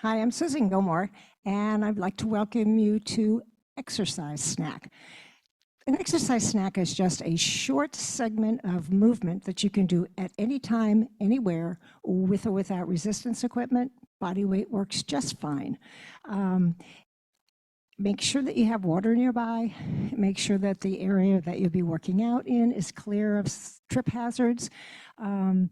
Hi, I'm Susan Gilmore, and I'd like to welcome you to Exercise Snack. An exercise snack is just a short segment of movement that you can do at any time, anywhere, with or without resistance equipment. Body weight works just fine. Make sure that you have water nearby. Make sure that the area that you'll be working out in is clear of trip hazards. And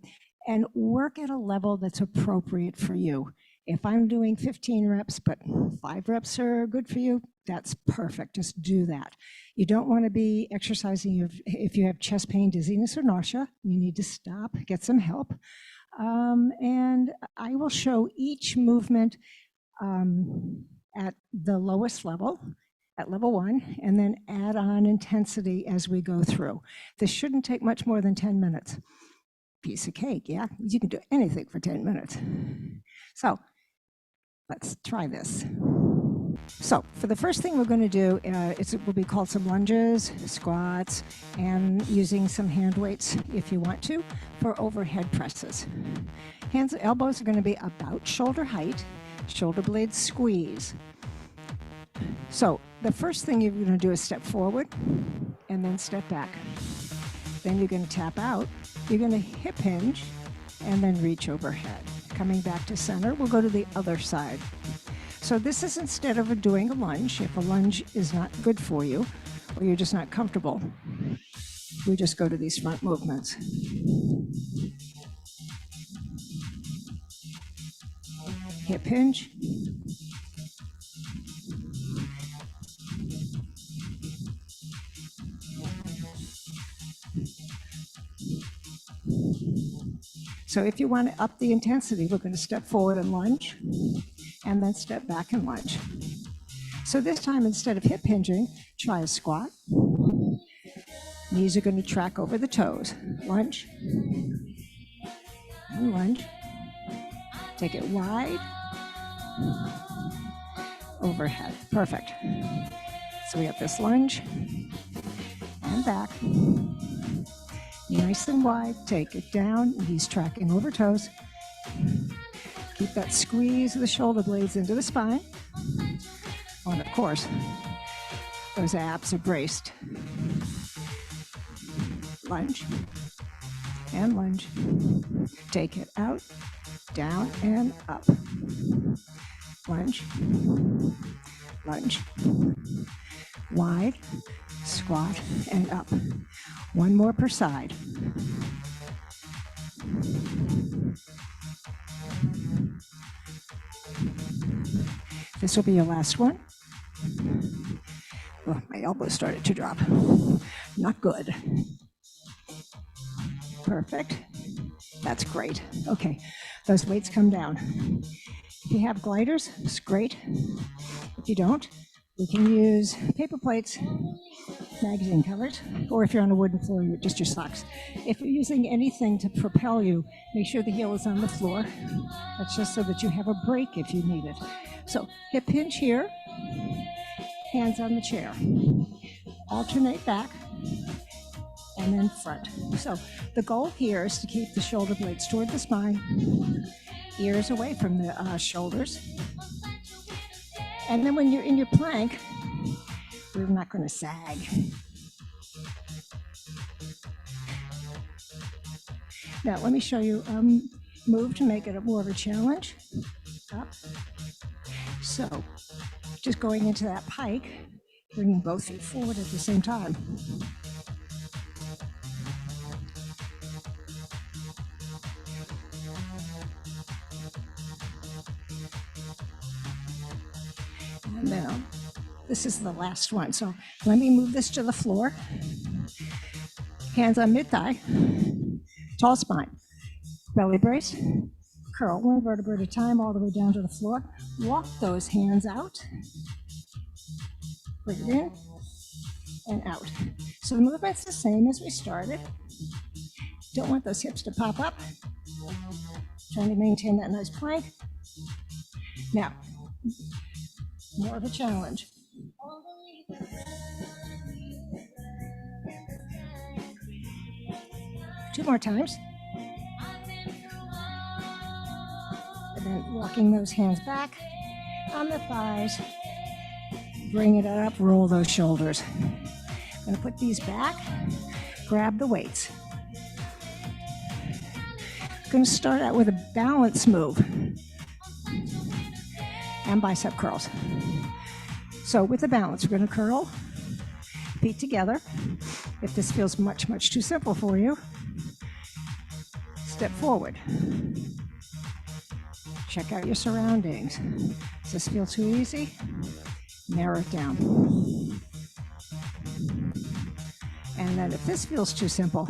work at a level that's appropriate for you. If I'm doing 15 reps, but 5 reps are good for you, that's perfect. Just do that. You don't want to be exercising if you have chest pain, dizziness, or nausea. You need to stop, get some help. And I will show each movement at the lowest level, at level 1, and then add on intensity as we go through. This shouldn't take much more than 10 minutes. Piece of cake, yeah? You can do anything for 10 minutes. So let's try this. So for the first thing we're going to do, it will be called some lunges, squats, and using some hand weights if you want to for overhead presses. Hands, elbows are going to be about shoulder height, shoulder blades squeeze. So the first thing you're going to do is step forward and then step back. Then you're going to tap out. You're going to hip hinge and then reach overhead. Coming back to center, we'll go to the other side. So this is instead of doing a lunge. If a lunge is not good for you or you're just not comfortable, we just go to these front movements. Hip hinge. So if you want to up the intensity, we're going to step forward and lunge, and then step back and lunge. So this time, instead of hip hinging, try a squat. Knees are going to track over the toes. Lunge, and lunge. Take it wide, overhead. Perfect. So we have this lunge, and back. Nice and wide, take it down, knees tracking over toes. Keep that squeeze of the shoulder blades into the spine. Oh, and of course, those abs are braced. Lunge, and lunge. Take it out, down, and up. Lunge, lunge. Wide, squat, and up. One more per side. This will be your last one. Oh, my elbow started to drop. Not good. Perfect. That's great. Okay, those weights come down. If you have gliders, it's great. If you don't, you can use paper plates, magazine covers, or if you're on a wooden floor, just your socks. If you're using anything to propel you, make sure the heel is on the floor. That's just so that you have a break if you need it. So hip hinge here, hands on the chair. Alternate back, and then front. So the goal here is to keep the shoulder blades toward the spine, ears away from the shoulders. And then when you're in your plank, we're not going to sag. Now, let me show you move to make it more of a challenge. Up. So, just going into that pike, bringing both feet forward at the same time. And then this is the last one. So let me move this to the floor. Hands on mid-thigh. Tall spine. Belly brace. Curl one vertebra at a time all the way down to the floor. Walk those hands out. Bring it in and out. So the movement's the same as we started. Don't want those hips to pop up. Trying to maintain that nice plank. Now, more of a challenge. 2 more times. And then walking those hands back on the thighs, bring it up, roll those shoulders. I'm going to put these back, grab the weights. I'm going to start out with a balance move and bicep curls. So with the balance, we're going to curl, feet together. If this feels much, much too simple for you, step forward. Check out your surroundings. Does this feel too easy? Narrow it down. And then if this feels too simple,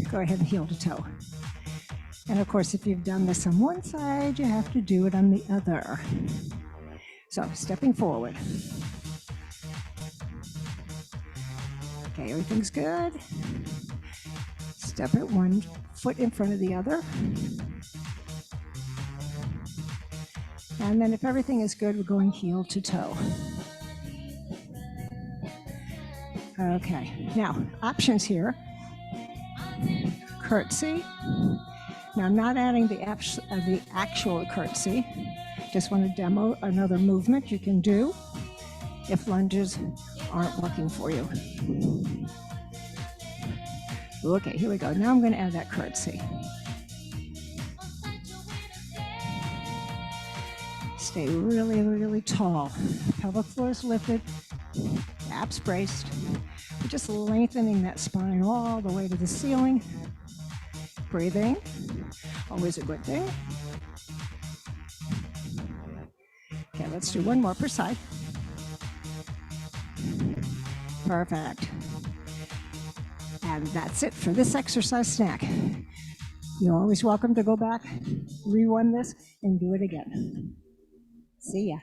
go ahead and heel to toe. And of course, if you've done this on one side, you have to do it on the other. So stepping forward. Okay, everything's good. Step it one foot in front of the other. And then if everything is good, we're going heel to toe. Okay, now options here. Curtsy. Now I'm not adding the actual curtsy. Just want to demo another movement you can do if lunges aren't working for you. Okay, here we go. Now I'm going to add that curtsy. Stay really, really tall. Pelvic floor is lifted, abs braced. We're just lengthening that spine all the way to the ceiling. Breathing, always a good thing. Okay, let's do one more per side. Perfect. And that's it for this exercise snack. You're always welcome to go back, rewind this, and do it again. See ya.